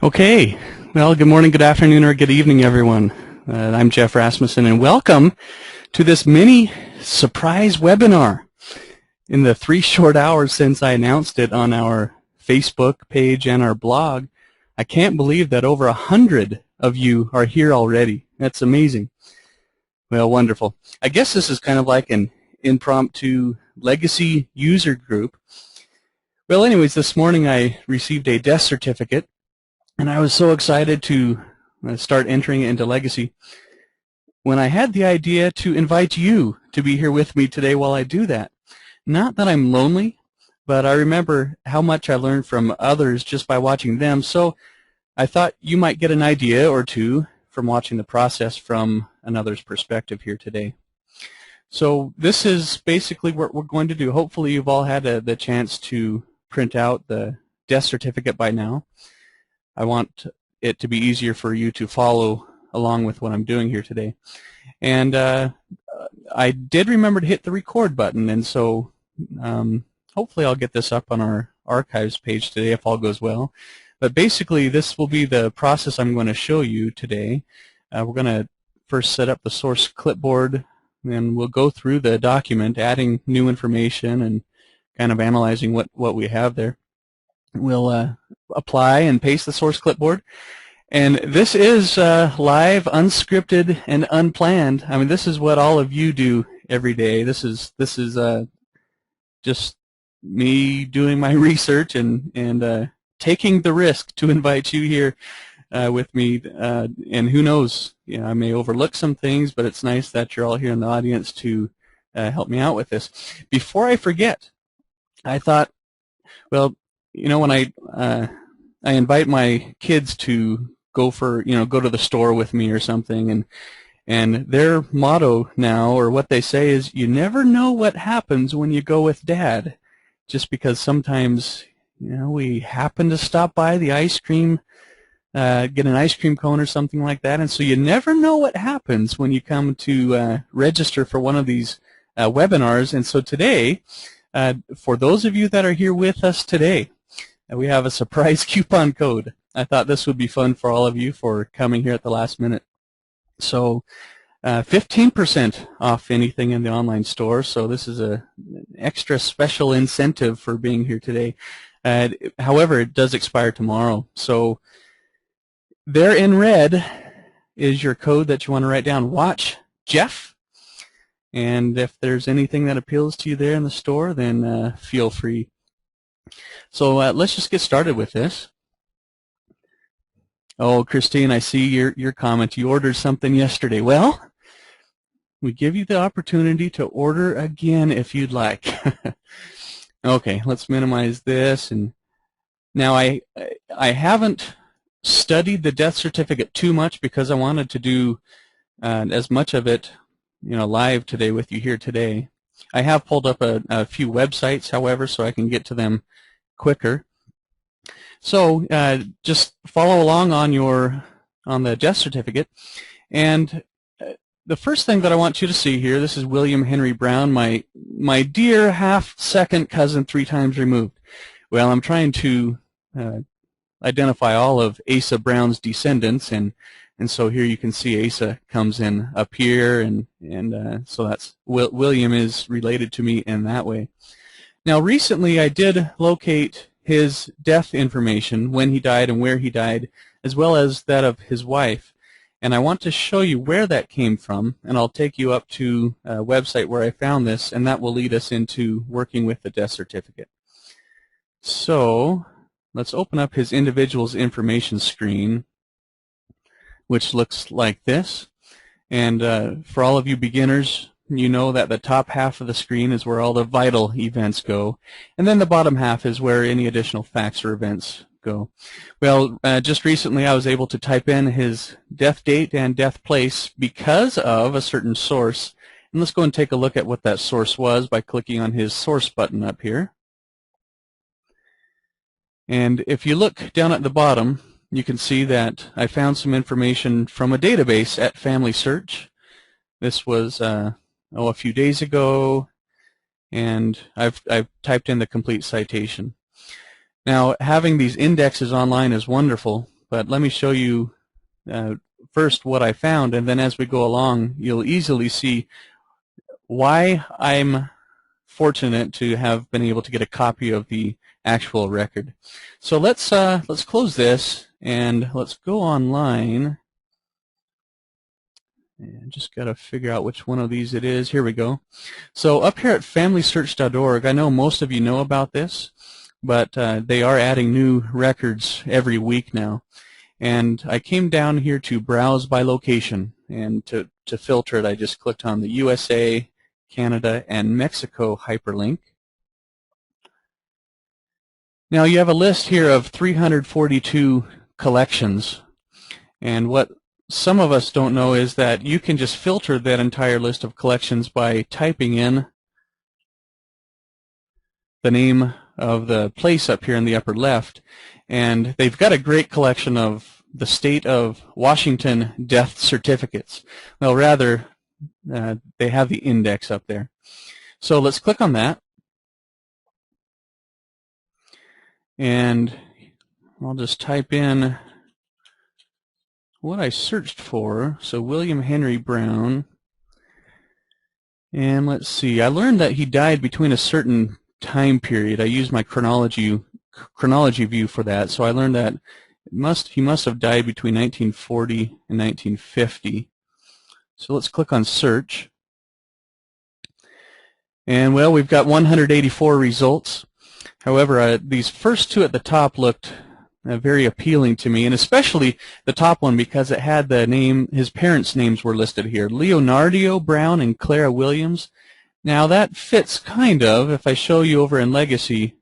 Okay, well, good morning, good afternoon, or good evening, everyone. I'm Geoff Rasmussen, and welcome to this mini surprise webinar. In the 3 short hours since I announced it on our Facebook page and our blog, I can't believe that over 100 of you are here already. That's amazing. Well, wonderful. I guess this is kind of like an impromptu legacy user group. Well, anyways, this morning I received a death certificate, and I was so excited to start entering it into Legacy when I had the idea to invite you to be here with me today while I do that. Not that I'm lonely, but I remember how much I learned from others just by watching them, so I thought you might get an idea or two from watching the process from another's perspective here today. So this is basically what we're going to do. Hopefully you've all had the chance to print out the death certificate by now. I want it to be easier for you to follow along with what I'm doing here today. And I did remember to hit the record button, and so hopefully I'll get this up on our archives page today if all goes well. But basically this will be the process I'm going to show you today. We're going to first set up the source clipboard, and we'll go through the document, adding new information and kind of analyzing what we have there. We'll apply and paste the source clipboard, and this is live, unscripted, and unplanned. I mean, this is what all of you do every day. This is just me doing my research and taking the risk to invite you here with me. And who knows? You know, I may overlook some things, but it's nice that you're all here in the audience to help me out with this. Before I forget, I thought, well, you know, when I invite my kids to go to the store with me or something, and their motto now, or what they say, is you never know what happens when you go with Dad, just because sometimes, you know, we happen to stop by the ice cream, get an ice cream cone or something like that, and so you never know what happens when you come to register for one of these webinars. And so today, for those of you that are here with us today, we have a surprise coupon code. I thought this would be fun for all of you for coming here at the last minute. So 15% off anything in the online store, so this is an extra special incentive for being here today. However, it does expire tomorrow. So there in red is your code that you want to write down. Watch Geoff. And if there's anything that appeals to you there in the store, then feel free. So let's just get started with this. Oh, Christine, I see your comment. You ordered something yesterday. Well, we give you the opportunity to order again if you'd like. Okay, let's minimize this. And now I haven't studied the death certificate too much because I wanted to do as much of it, you know, live today with you here today. I have pulled up a few websites, however, so I can get to them quicker. So just follow along on the death certificate, and the first thing that I want you to see here, this is William Henry Brown, my dear half-second cousin 3 times removed. Well, I'm trying to identify all of Asa Brown's descendants, and so here you can see Asa comes in up here, and so that's William is related to me in that way. Now, recently I did locate his death information, when he died and where he died, as well as that of his wife. And I want to show you where that came from, and I'll take you up to a website where I found this, and that will lead us into working with the death certificate. So let's open up his individual's information screen, which looks like this. And for all of you beginners, you know that the top half of the screen is where all the vital events go, and then the bottom half is where any additional facts or events go. Well, just recently I was able to type in his death date and death place because of a certain source. And let's go and take a look at what that source was by clicking on his source button up here. And if you look down at the bottom, you can see that I found some information from a database at Family Search. This was a few days ago, and I've typed in the complete citation. Now, having these indexes online is wonderful, but let me show you first what I found, and then as we go along, you'll easily see why I'm fortunate to have been able to get a copy of the actual record. So let's close this and let's go online. And just got to figure out which one of these it is. Here we go. So up here at FamilySearch.org, I know most of you know about this, but they are adding new records every week now. And I came down here to browse by location, and to filter it, I just clicked on the USA, Canada, and Mexico hyperlink. Now you have a list here of 342 collections, and what some of us don't know is that you can just filter that entire list of collections by typing in the name of the place up here in the upper left, and they've got a great collection of the state of Washington death certificates. Well, rather, they have the index up there. So let's click on that, and I'll just type in what I searched for. So William Henry Brown, and let's see, I learned that he died between a certain time period. I used my chronology view for that, so I learned that he must have died between 1940 and 1950. So let's click on search, and well, we've got 184 results. However, these first two at the top looked very appealing to me, and especially the top one because it had the name, his parents' names were listed here, Leonardo Brown and Clara Williams. Now that fits kind of. If I show you over in Legacy,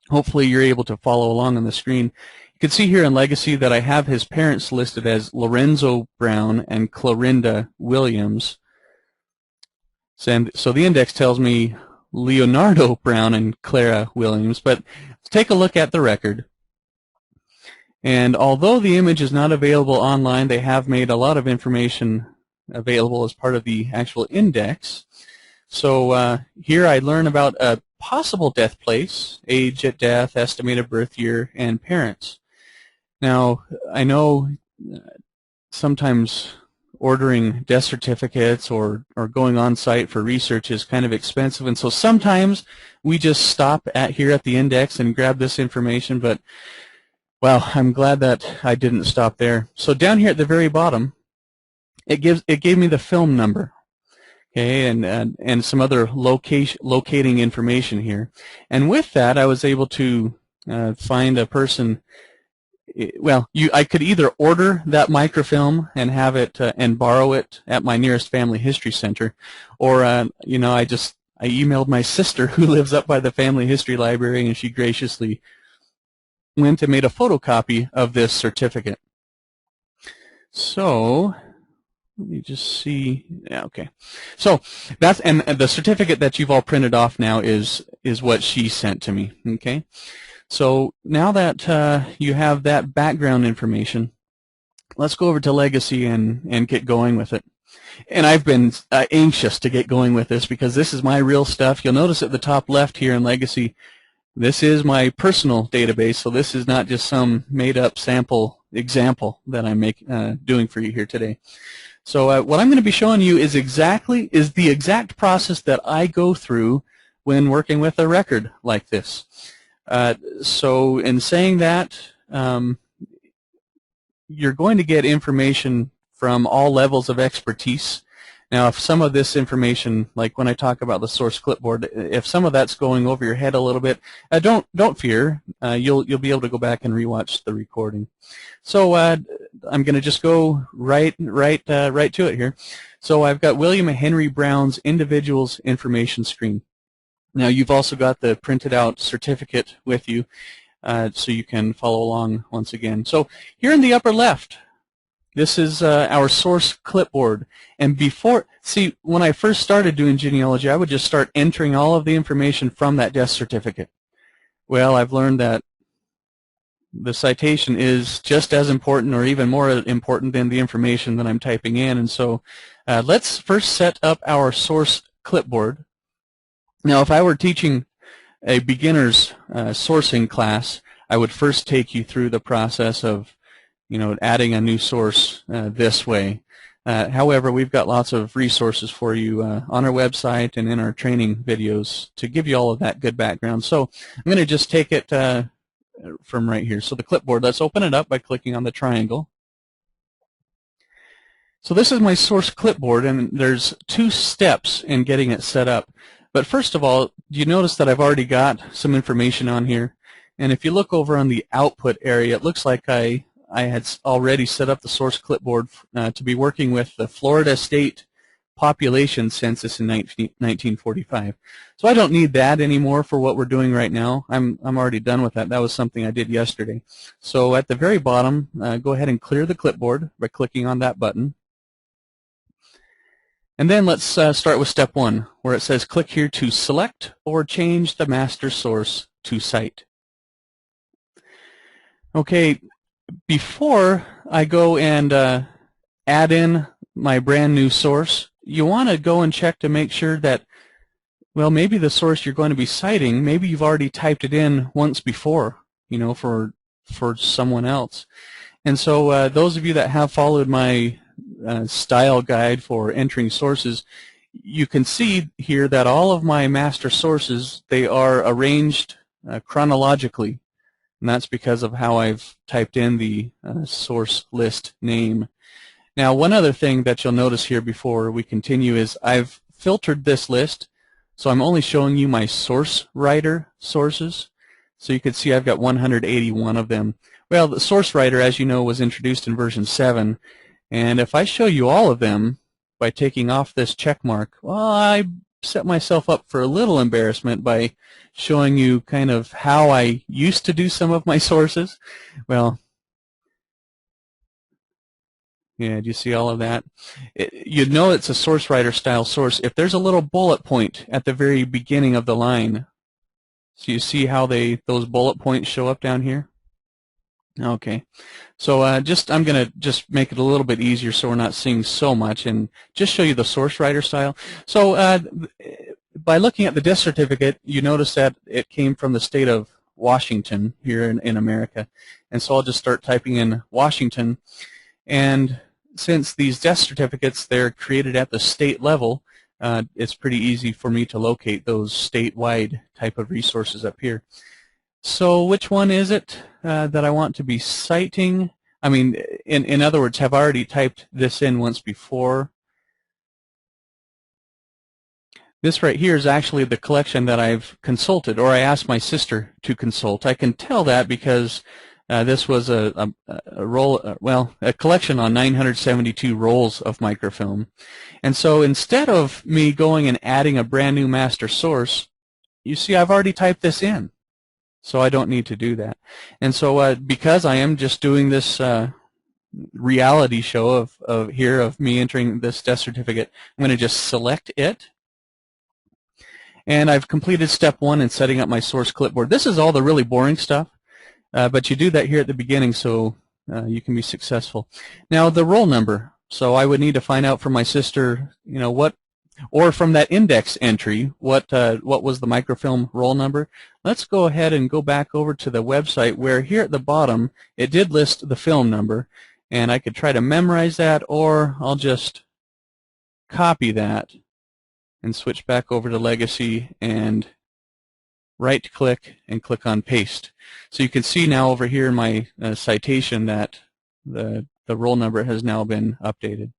hopefully you're able to follow along on the screen. You can see here in Legacy that I have his parents listed as Lorenzo Brown and Clorinda Williams. So the index tells me Leonardo Brown and Clara Williams, but let's take a look at the record. And although the image is not available online, they have made a lot of information available as part of the actual index. So here I learn about a possible death place, age at death, estimated birth year, and parents. Now, I know sometimes ordering death certificates or going on site for research is kind of expensive, and so sometimes we just stop here at the index and grab this information, but well, I'm glad that I didn't stop there. So down here at the very bottom, it gave me the film number, okay, and some other locating information here. And with that, I was able to find a person. Well, I could either order that microfilm and have it and borrow it at my nearest family history center, or you know, I emailed my sister who lives up by the family history library, and she graciously went and made a photocopy of this certificate. So let me just see. Yeah, okay. So that's, and the certificate that you've all printed off now is what she sent to me. Okay. So now that you have that background information, let's go over to Legacy and get going with it. And I've been anxious to get going with this because this is my real stuff. You'll notice at the top left here in Legacy, this is my personal database, so this is not just some made-up sample example that I'm doing for you here today. So what I'm going to be showing you is the exact process that I go through when working with a record like this. So in saying that, you're going to get information from all levels of expertise. Now, if some of this information, like when I talk about the source clipboard, if some of that's going over your head a little bit, don't fear. You'll be able to go back and rewatch the recording. So I'm going to just go right to it here. So I've got William Henry Brown's individual's information screen. Now you've also got the printed out certificate with you, so you can follow along once again. So here in the upper left, this is our source clipboard. And see, when I first started doing genealogy, I would just start entering all of the information from that death certificate. Well, I've learned that the citation is just as important or even more important than the information that I'm typing in. And so let's first set up our source clipboard. Now, if I were teaching a beginner's sourcing class, I would first take you through the process of, adding a new source this way. However, we've got lots of resources for you on our website and in our training videos to give you all of that good background. So I'm going to just take it from right here. So the clipboard, let's open it up by clicking on the triangle. So this is my source clipboard, and there's 2 steps in getting it set up. But first of all, you notice that I've already got some information on here. And if you look over on the output area, it looks like I had already set up the source clipboard to be working with the Florida State Population Census in 1945. So I don't need that anymore for what we're doing right now. I'm already done with that. That was something I did yesterday. So at the very bottom, go ahead and clear the clipboard by clicking on that button. And then let's start with step 1, where it says click here to select or change the master source to cite. Okay, before I go and add in my brand new source, you want to go and check to make sure that, well, maybe the source you're going to be citing, maybe you've already typed it in once before, for someone else. And so those of you that have followed my style guide for entering sources, you can see here that all of my master sources, they are arranged chronologically, and that's because of how I've typed in the source list name. Now, one other thing that you'll notice here before we continue is I've filtered this list, so I'm only showing you my source writer sources. So you can see I've got 181 of them. Well, the source writer, as you know, was introduced in version 7. And if I show you all of them by taking off this check mark, well, I set myself up for a little embarrassment by showing you kind of how I used to do some of my sources. Well, yeah, do you see all of that? You'd know it's a source writer style source if there's a little bullet point at the very beginning of the line. So you see how those bullet points show up down here? Okay, so I'm going to just make it a little bit easier so we're not seeing so much and just show you the source writer style. So by looking at the death certificate, you notice that it came from the state of Washington here in America. And so I'll just start typing in Washington. And since these death certificates, they're created at the state level, it's pretty easy for me to locate those statewide type of resources up here. So which one is it that I want to be citing? I mean, in other words, have I already typed this in once before? This right here is actually the collection that I've consulted, or I asked my sister to consult. I can tell that because this was a collection on 972 rolls of microfilm. And so instead of me going and adding a brand new master source, you see I've already typed this in. So I don't need to do that. And so because I am just doing this reality show of me entering this death certificate, I'm going to just select it. And I've completed step 1 in setting up my source clipboard. This is all the really boring stuff, but you do that here at the beginning so you can be successful. Now the roll number. So I would need to find out from my sister, or from that index entry, what was the microfilm roll number. Let's go ahead and go back over to the website where here at the bottom it did list the film number, and I could try to memorize that, or I'll just copy that and switch back over to Legacy and right click and click on paste. So you can see now over here in my citation that the roll number has now been updated.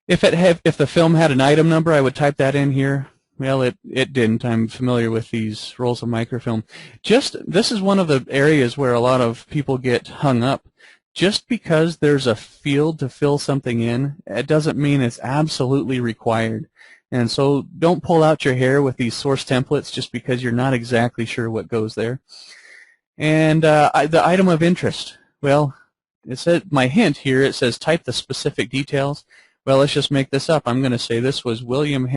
If the film had an item number, I would type that in here. Well, it didn't. I'm familiar with these rolls of microfilm. This is one of the areas where a lot of people get hung up. Just because there's a field to fill something in, it doesn't mean it's absolutely required. And so don't pull out your hair with these source templates just because you're not exactly sure what goes there. And the item of interest. Well, it said my hint here. It says type the specific details. Well, let's just make this up. I'm going to say this was William